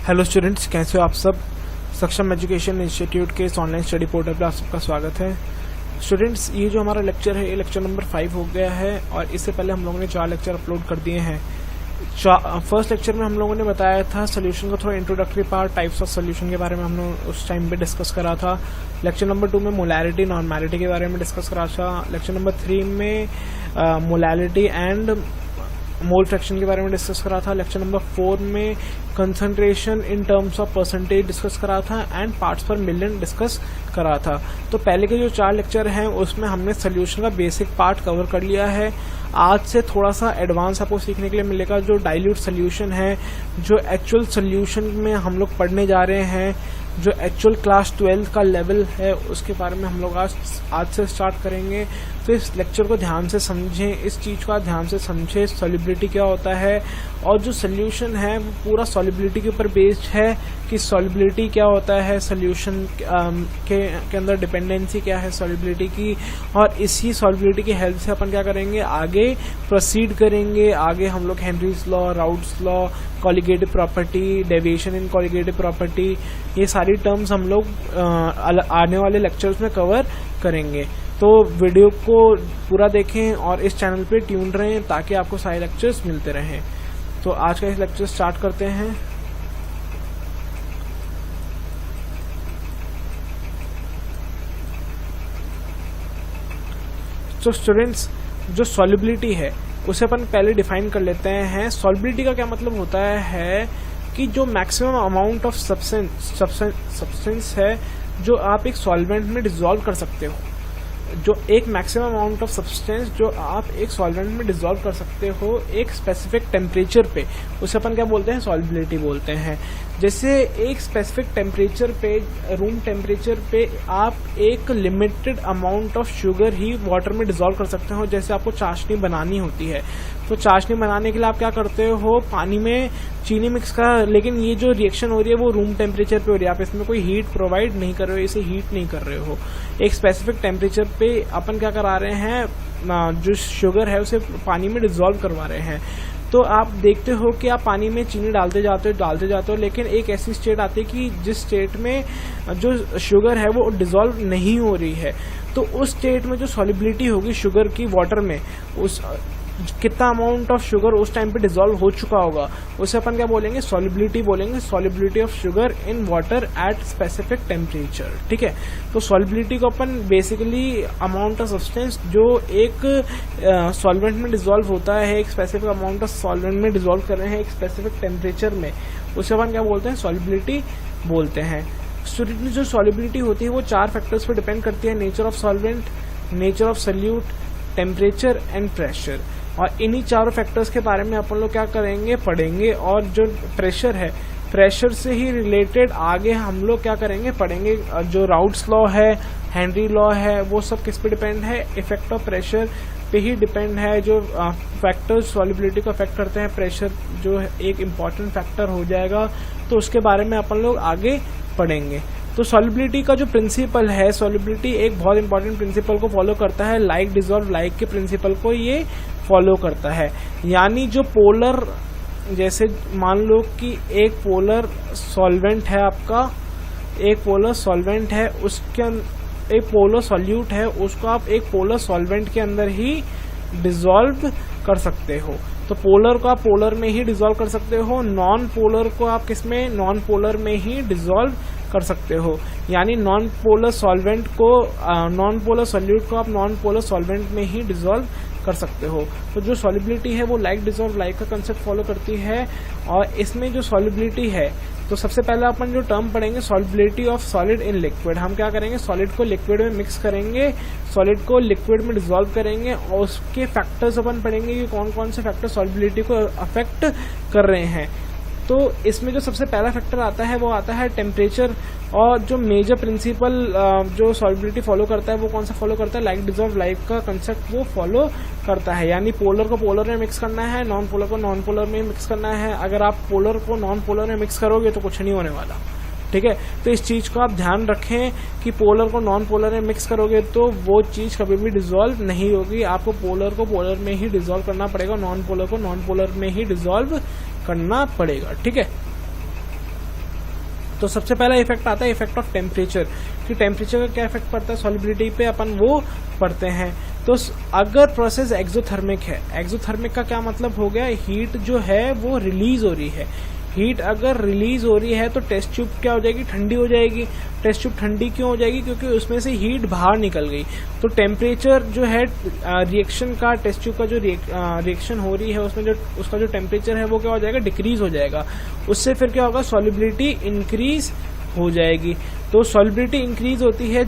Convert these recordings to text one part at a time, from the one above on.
Hello students, कैसे हो आप सब। सक्षम एजुकेशन इंस्टीट्यूट के इस ऑनलाइन स्टडी पोर्टल पर आप सबका स्वागत है। स्टूडेंट्स, ये जो हमारा लेक्चर है ये लेक्चर नंबर 5 हो गया है और इससे पहले हम लोगों ने 4 लेक्चर अपलोड कर दिए हैं। फर्स्ट लेक्चर में हम लोगों ने बताया था सोल्यूशन का थोड़ा introductory part, types of solution के बारे में हम लोग उस टाइम पे डिस्कस करा था। लेक्चर नंबर 2 में मोलैरिटी नॉर्मैलिटी के बारे में डिस्कस करा था। लेक्चर नंबर 3 में मोलैलिटी एंड मोल फ्रैक्शन के बारे में डिस्कस करा था। लेक्चर नंबर 4 में concentration in terms of percentage discuss करा था एंड पार्ट्स पर मिलियन डिस्कस करा था। तो पहले के जो 4 लेक्चर हैं उसमें हमने सोल्यूशन का बेसिक पार्ट कवर कर लिया है। आज से थोड़ा सा एडवांस आपको सीखने के लिए मिलेगा। जो डाइल्यूट सोल्यूशन है, जो एक्चुअल सोल्यूशन में हम लोग पढ़ने जा रहे हैं, जो एक्चुअल क्लास 12 का लेवल है, उसके बारे में हम लोग आज से स्टार्ट करेंगे। तो इस लेक्चर को ध्यान से समझें, इस चीज़ का ध्यान से समझें, सॉल्युबिलिटी क्या होता है और जो सोल्यूशन है वो पूरा सॉल्युबिलिटी के ऊपर बेस्ड है कि सॉल्युबिलिटी क्या होता है, सोल्यूशन के अंदर डिपेंडेंसी क्या है सॉल्युबिलिटी की, और इसी सॉल्युबिलिटी की हेल्प से अपन क्या करेंगे, आगे प्रोसीड करेंगे। आगे हम लोग Henry's law, Raoult's law, colligative property, deviation in colligative property, ये सारी टर्म्स हम लोग आने वाले लेक्चर्स में कवर करेंगे। तो वीडियो को पूरा देखें और इस चैनल पे ट्यून रहें ताकि आपको सारे लेक्चर्स मिलते रहें। तो आज का इस लेक्चर स्टार्ट करते हैं। तो स्टूडेंट्स, जो सॉल्युबिलिटी है उसे अपन पहले डिफाइन कर लेते हैं। सॉल्युबिलिटी का क्या मतलब होता है कि जो मैक्सिमम अमाउंट ऑफ सब्सटेंस है जो आप एक सॉल्वेंट में डिसॉल्व कर सकते हो। जो एक मैक्सिमम अमाउंट ऑफ सब्सटेंस जो आप एक सॉल्वेंट में डिसॉल्व कर सकते हो एक स्पेसिफिक टेम्परेचर पे, उसे अपन क्या बोलते हैं, सॉल्युबिलिटी बोलते हैं। जैसे एक स्पेसिफिक टेम्परेचर पे, रूम टेम्परेचर पे आप एक limited amount of sugar he water में डिसॉल्व कर सकते हो। जैसे आपको चाशनी बनानी होती है तो चाशनी बनाने के लिए आप क्या करते हो, पानी में चीनी मिक्स कर, लेकिन ये जो रिएक्शन हो रही है वो रूम टेम्परेचर पे हो रही है। आप इसमें कोई हीट प्रोवाइड नहीं कर रहे हो, इसे हीट नहीं कर रहे हो। एक स्पेसिफिक टेम्परेचर पे अपन क्या करा रहे हैं, जो शुगर है उसे पानी में डिसॉल्व करवा रहे हैं। तो आप देखते हो कि आप पानी में चीनी डालते जाते हो, लेकिन एक ऐसी स्टेट आती है कि जिस स्टेट में जो शुगर है वो डिसॉल्व नहीं हो रही है। तो उस स्टेट में जो सॉल्युबिलिटी होगी शुगर की वाटर में, उस कितना अमाउंट ऑफ शुगर उस टाइम पे डिसॉल्व हो चुका होगा, उसे अपन क्या बोलेंगे, सॉल्युबिलिटी बोलेंगे। Solubility of sugar in water at specific temperature. ठीक है, तो सॉल्युबिलिटी को अपन बेसिकली अमाउंट ऑफ सब्सटेंस जो एक सॉल्वेंट में डिसॉल्व होता है, एक स्पेसिफिक अमाउंट ऑफ सॉल्वेंट में डिसॉल्व कर रहे हैं एक स्पेसिफिक टेम्परेचर में, उसे अपन क्या बोलते हैं, सॉल्युबिलिटी बोलते हैं। स्टूडेंट, जो सॉल्युबिलिटी होती है वो 4 फैक्टर्स पर डिपेंड करती है, nature of solvent, nature of solute, temperature and pressure. और इन्हीं 4 फैक्टर्स के बारे में अपन लोग क्या करेंगे, पढ़ेंगे। और जो प्रेशर है, प्रेशर से ही रिलेटेड आगे हम लोग क्या करेंगे, पढ़ेंगे। जो राउट्स लॉ है, हेनरी लॉ है, वो सब किस पे डिपेंड है, इफेक्ट ऑफ प्रेशर पे ही डिपेंड है। जो फैक्टर्स सॉल्युबिलिटी को अफेक्ट करते हैं, प्रेशर जो एक इम्पॉर्टेंट फैक्टर हो जाएगा, तो उसके बारे में अपन लोग आगे पढ़ेंगे। तो सॉल्युबिलिटी का जो प्रिंसिपल है, सॉल्युबिलिटी एक बहुत इंपॉर्टेंट प्रिंसिपल को फॉलो करता है, लाइक डिसॉल्व लाइक के प्रिंसिपल को ये फॉलो करता है। यानी जो पोलर, जैसे मान लो कि एक पोलर सॉल्वेंट है आपका, एक पोलर सॉल्वेंट है, उसके एक पोलर सॉल्यूट है, उसको आप एक पोलर सॉल्वेंट के अंदर ही डिसॉल्व कर सकते हो। तो पोलर को आप पोलर में ही डिसॉल्व कर सकते हो, नॉन पोलर को आप किसमें, नॉन पोलर में ही डिसॉल्व कर सकते हो। यानी नॉन पोलर सॉल्वेंट को, नॉन पोलर सॉल्यूट को आप नॉन पोलर सॉल्वेंट में ही डिसॉल्व कर सकते हो। तो जो सॉल्युबिलिटी है वो लाइक डिसॉल्व लाइक का कंसेप्ट फॉलो करती है। और इसमें जो सॉल्युबिलिटी है, तो सबसे पहले अपन जो टर्म पढ़ेंगे, solubility of solid in liquid. हम क्या करेंगे, सॉलिड को लिक्विड में मिक्स करेंगे, सॉलिड को लिक्विड में डिसॉल्व करेंगे और उसके फैक्टर्स अपन पढ़ेंगे कि कौन कौन से फैक्टर सॉल्युबिलिटी को अफेक्ट कर रहे हैं। तो इसमें जो सबसे पहला फैक्टर आता है वो आता है टेम्परेचर। और जो मेजर प्रिंसिपल जो सॉल्युबिलिटी फॉलो करता है वो कौन सा फॉलो करता है, लाइक डिसॉल्व लाइक का कंसेप्ट वो फॉलो करता है। यानी पोलर को पोलर में मिक्स करना है, नॉन पोलर को नॉन पोलर में मिक्स करना है। अगर आप पोलर को नॉन पोलर में मिक्स करोगे तो कुछ नहीं होने वाला। ठीक है, तो इस चीज को आप ध्यान रखें कि पोलर को नॉन पोलर में मिक्स करोगे तो वो चीज कभी भी डिसॉल्व नहीं होगी। आपको पोलर को पोलर में ही डिसॉल्व करना पड़ेगा, नॉन पोलर को नॉन पोलर में ही डिसॉल्व करना पड़ेगा। ठीक है, तो सबसे पहला इफेक्ट आता है इफेक्ट ऑफ टेम्परेचर, कि टेम्परेचर का क्या इफेक्ट पड़ता है सॉल्युबिलिटी पे, अपन वो पढ़ते हैं। तो अगर प्रोसेस एक्सोथर्मिक है, एक्सोथर्मिक का क्या मतलब हो गया, हीट जो है वो रिलीज हो रही है। हीट अगर रिलीज हो रही है तो टेस्ट ट्यूब क्या हो जाएगी, ठंडी हो जाएगी। टेस्ट ट्यूब ठंडी क्यों हो जाएगी, क्योंकि उसमें से हीट बाहर निकल गई। तो टेम्परेचर जो है रिएक्शन का, टेस्ट ट्यूब का जो रिएक्शन हो रही है उसमें जो उसका जो टेम्परेचर है वो क्या हो जाएगा, डिक्रीज हो जाएगा। उससे फिर क्या होगा, सॉल्युबिलिटी इंक्रीज हो जाएगी। तो सॉल्युबिलिटी इंक्रीज होती है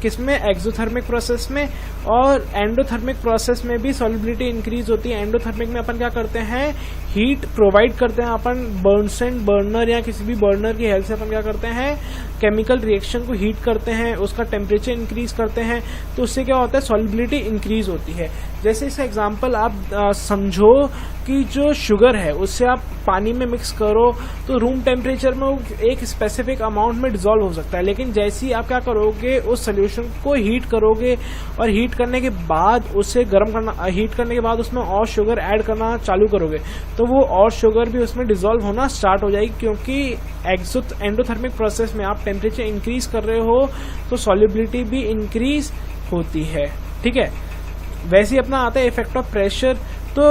किसमें, एक्सोथर्मिक प्रोसेस में, और एंडोथर्मिक प्रोसेस में भी सॉल्युबिलिटी इंक्रीज होती है। एंडोथर्मिक में अपन क्या करते हैं, हीट प्रोवाइड करते हैं अपन बर्नसेन बर्नर या किसी भी बर्नर की हेल्प से अपन क्या करते हैं, केमिकल रिएक्शन को हीट करते हैं, उसका टेम्परेचर इंक्रीज करते हैं। तो उससे क्या होता है, सॉल्युबिलिटी इंक्रीज होती है। जैसे इसका एग्जांपल आप समझो कि जो शुगर है उससे आप पानी में मिक्स करो तो रूम टेम्परेचर में वो एक स्पेसिफिक अमाउंट में डिसॉल्व हो सकता है, लेकिन जैसे ही आप क्या करोगे, उस सोल्यूशन को हीट करोगे और हीट करने के बाद उसे गर्म करना, हीट करने के बाद उसमें और शुगर ऐड करना चालू करोगे तो वो और शुगर भी उसमें डिसॉल्व होना स्टार्ट हो जाएगी, क्योंकि एंडोथर्मिक प्रोसेस में आप टेम्परेचर इंक्रीज कर रहे हो तो सॉल्युबिलिटी भी इंक्रीज होती है। ठीक है, वैसे ही अपना आता है इफेक्ट ऑफ प्रेशर। तो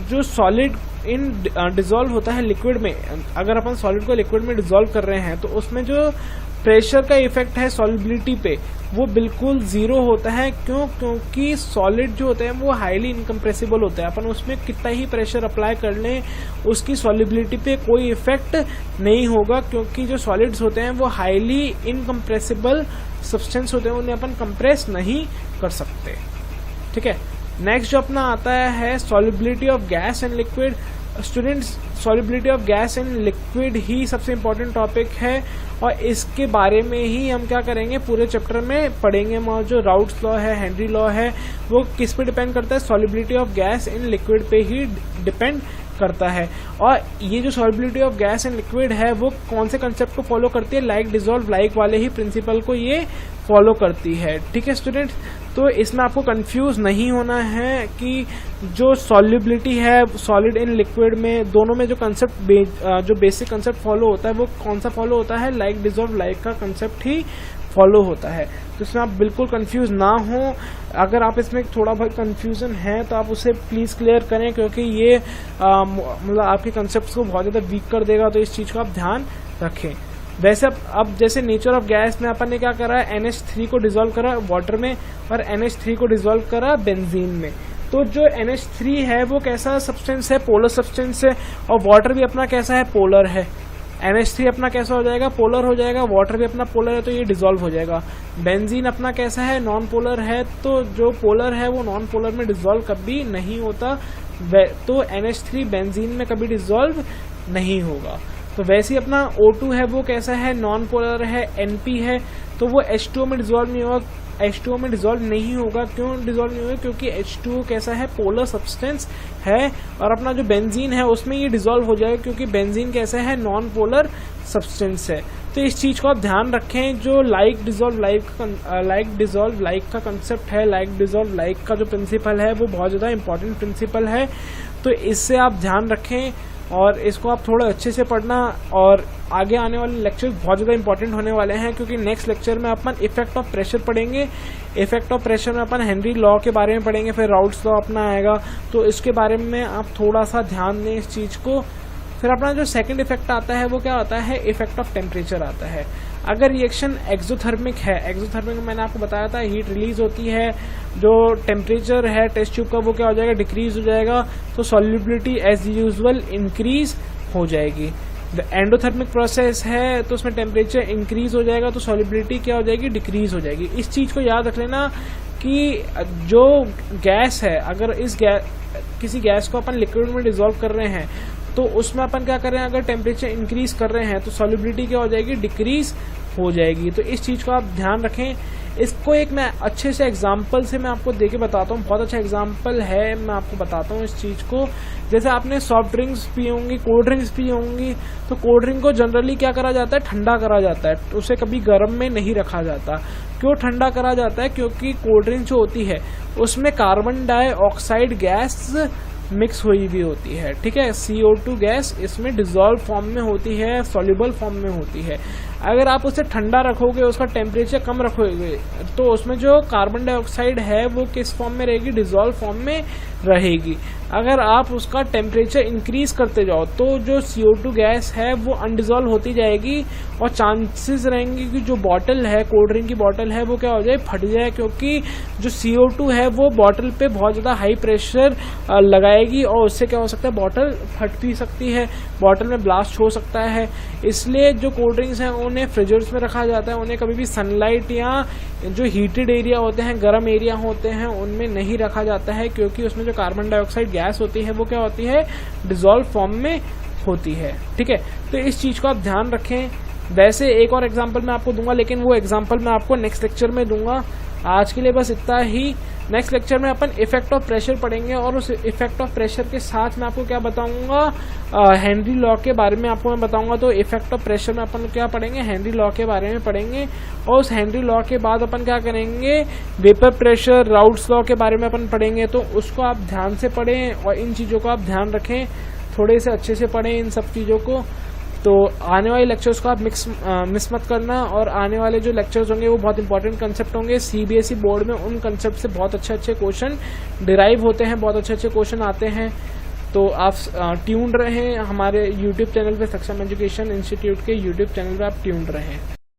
जो सॉलिड इन डिसॉल्व होता है लिक्विड में, अगर अपन सॉलिड को लिक्विड में डिसॉल्व कर रहे हैं तो उसमें जो प्रेशर का इफेक्ट है सॉल्युबिलिटी पे वो बिल्कुल जीरो होता है। क्यों, क्योंकि सॉलिड जो होते हैं वो हाईली इनकम्प्रेसिबल होते हैं। अपन उसमें कितना ही प्रेशर अप्लाई कर लें उसकी सॉल्युबिलिटी पे कोई इफेक्ट नहीं होगा, क्योंकि जो सॉलिड्स होते हैं वो हाईली इनकम्प्रेसिबल सब्सटेंस होते हैं, उन्हें अपन कंप्रेस नहीं कर सकते। ठीक है, नेक्स्ट जो अपना आता है solubility of gas and liquid. Students, solubility of gas and liquid ही सबसे इम्पोर्टेंट टॉपिक है और इसके बारे में ही हम क्या करेंगे, पूरे चैप्टर में पढ़ेंगे। जो राउट्स लॉ है, हेनरी लॉ है, वो किस पे डिपेंड करता है, solubility of gas in liquid पे ही डिपेंड करता है। और ये जो solubility of gas and liquid है वो कौन से कंसेप्ट को फॉलो करती है, लाइक डिसॉल्व लाइक वाले ही प्रिंसिपल को ये फॉलो करती है। ठीक है स्टूडेंट्स, तो इसमें आपको कंफ्यूज नहीं होना है कि जो सॉल्युबिलिटी है सॉलिड इन लिक्विड में, दोनों में जो कंसेप्ट जो बेसिक कंसेप्ट फॉलो होता है वो कौन सा फॉलो होता है, लाइक डिसॉल्व लाइक का कंसेप्ट ही फॉलो होता है। तो इसमें आप बिल्कुल कंफ्यूज ना हो। अगर आप इसमें थोड़ा बहुत कंफ्यूजन है तो आप उसे प्लीज क्लियर करें, क्योंकि ये मतलब आपके कंसेप्ट को बहुत ज़्यादा वीक कर देगा, तो इस चीज़ को आप ध्यान रखें। वैसे अब जैसे नेचर ऑफ गैस में अपन ने क्या करा, NH3 को डिसॉल्व करा वाटर में और NH3 को डिसॉल्व करा बेंजीन में। तो जो NH3 है वो कैसा सब्सटेंस है, पोलर सब्सटेंस है, और वाटर भी अपना कैसा है, पोलर है। NH3 अपना कैसा हो जाएगा, पोलर हो जाएगा, वाटर भी अपना पोलर है तो ये डिसॉल्व हो जाएगा। बेंजीन अपना कैसा है, नॉन पोलर है, तो जो पोलर है वो नॉन पोलर में डिसॉल्व कभी नहीं होता, तो NH3 बेंजीन में कभी डिसॉल्व नहीं होगा। तो वैसे ही अपना O2 है वो कैसा है, नॉन पोलर है, NP है, तो वो H2O में डिसॉल्व नहीं होगा, H2O में डिसॉल्व नहीं होगा। क्यों डिसॉल्व नहीं होगा, क्योंकि H2O कैसा है, पोलर सब्सटेंस है, और अपना जो बेंजीन है उसमें ये डिसॉल्व हो जाएगा, क्योंकि बेंजीन कैसा है, नॉन पोलर सब्सटेंस है। तो इस चीज को आप ध्यान रखें। जो लाइक डिसॉल्व लाइक का कंसेप्ट है, लाइक डिसॉल्व लाइक का जो प्रिंसिपल है वो बहुत ज्यादा इंपॉर्टेंट प्रिंसिपल है, तो इससे आप ध्यान रखें और इसको आप थोड़ा अच्छे से पढ़ना। और आगे आने वाले लेक्चर बहुत ज़्यादा इंपॉर्टेंट होने वाले हैं, क्योंकि नेक्स्ट लेक्चर में अपन इफेक्ट ऑफ प्रेशर पढ़ेंगे। इफेक्ट ऑफ प्रेशर में अपन हेनरी लॉ के बारे में पढ़ेंगे, फिर राउट्स लॉ अपना आएगा, तो इसके बारे में आप थोड़ा सा ध्यान दें इस चीज़ को। फिर अपना जो सेकंड इफेक्ट आता है वो क्या आता है, इफेक्ट ऑफ टेम्परेचर आता है। अगर रिएक्शन एक्सोथर्मिक है, एक्सोथर्मिक में मैंने आपको बताया था हीट रिलीज होती है, जो टेम्परेचर है टेस्ट ट्यूब का वो क्या हो जाएगा, डिक्रीज हो जाएगा, तो सॉल्युबिलिटी एज यूजुअल इंक्रीज हो जाएगी। एंडोथर्मिक प्रोसेस है तो उसमें टेम्परेचर इंक्रीज हो जाएगा, तो सॉल्युबिलिटी क्या हो जाएगी, डिक्रीज हो जाएगी। इस चीज को याद रख लेना कि जो गैस है, अगर किसी गैस को अपन लिक्विड में डिसॉल्व कर रहे हैं तो उसमें अपन क्या कर रहे हैं, अगर टेम्परेचर इंक्रीज कर रहे हैं तो सॉल्युबिलिटी क्या हो जाएगी, डिक्रीज हो जाएगी। तो इस चीज को आप ध्यान रखें। इसको एक मैं अच्छे से एग्जाम्पल से मैं आपको देके बताता हूँ, बहुत अच्छा एग्जाम्पल है, मैं आपको बताता हूँ इस चीज को। जैसे आपने सॉफ्ट ड्रिंक्स पी होंगी, कोल्ड ड्रिंक्स पी होंगी, तो कोल्ड ड्रिंक को जनरली क्या करा जाता है, ठंडा करा जाता है, उसे कभी गर्म में नहीं रखा जाता। क्यों ठंडा करा जाता है, क्योंकि कोल्ड ड्रिंक जो होती है उसमें कार्बन डाइऑक्साइड गैस मिक्स हुई भी होती है। ठीक है, CO2 गैस इसमें डिसॉल्व फॉर्म में होती है, सॉल्युबल फॉर्म में होती है। अगर आप उसे ठंडा रखोगे, उसका टेम्परेचर कम रखोगे, तो उसमें जो कार्बन डाइऑक्साइड है वो किस फॉर्म में रहेगी, डिजोल्व फॉर्म में रहेगी। अगर आप उसका टेम्परेचर इंक्रीज करते जाओ तो जो CO2 गैस है वो अनडिजोल्व होती जाएगी और चांसेस रहेंगे कि जो बॉटल है, कोल्ड ड्रिंक की बॉटल है, वो क्या हो जाए, फट जाए, क्योंकि जो CO2 है वो बॉटल पे बहुत ज़्यादा हाई प्रेशर लगाएगी और उससे क्या हो सकता है, बॉटल फट भी सकती है, बॉटल में ब्लास्ट हो सकता है। इसलिए जो कोल्ड ड्रिंक्स हैं उन्हें फ्रिजर्स में रखा जाता है, उन्हें कभी भी सनलाइट या जो हीटेड एरिया होते हैं, गर्म एरिया होते हैं, उनमें नहीं रखा जाता है, क्योंकि उसमें जो कार्बन डाइऑक्साइड गैस होती है वो क्या होती है, डिजोल्व फॉर्म में होती है। ठीक है, तो इस चीज़ को आप ध्यान रखें। वैसे एक और एग्जांपल मैं आपको दूंगा, लेकिन वो एग्जांपल मैं आपको नेक्स्ट लेक्चर में दूंगा। आज के लिए बस इतना ही। नेक्स्ट लेक्चर में अपन इफेक्ट ऑफ प्रेशर पढ़ेंगे और उस इफेक्ट ऑफ प्रेशर के साथ मैं आपको क्या बताऊंगा, हेनरी लॉ के बारे में आपको मैं बताऊंगा। तो इफेक्ट ऑफ प्रेशर में अपन क्या पढ़ेंगे, हेनरी लॉ के बारे में पढ़ेंगे, और उस हेनरी लॉ के बाद अपन क्या करेंगे, वेपर प्रेशर, राउट्स लॉ के बारे में अपन पढ़ेंगे। तो उसको आप ध्यान से पढ़ें और इन चीज़ों को आप ध्यान रखें, थोड़े से अच्छे से पढ़ें इन सब चीज़ों को। तो आने वाले लेक्चर्स को आप मिस मत करना, और आने वाले जो लेक्चर्स होंगे वो बहुत इंपॉर्टेंट कंसेप्ट होंगे। CBSE बोर्ड में उन कंसेप्ट से बहुत अच्छे क्वेश्चन डिराइव होते हैं, बहुत अच्छे क्वेश्चन आते हैं। तो आप ट्यून्ड रहें हमारे YouTube चैनल पे, सक्षम एजुकेशन इंस्टीट्यूट के YouTube चैनल पे आप ट्यून्ड रहें।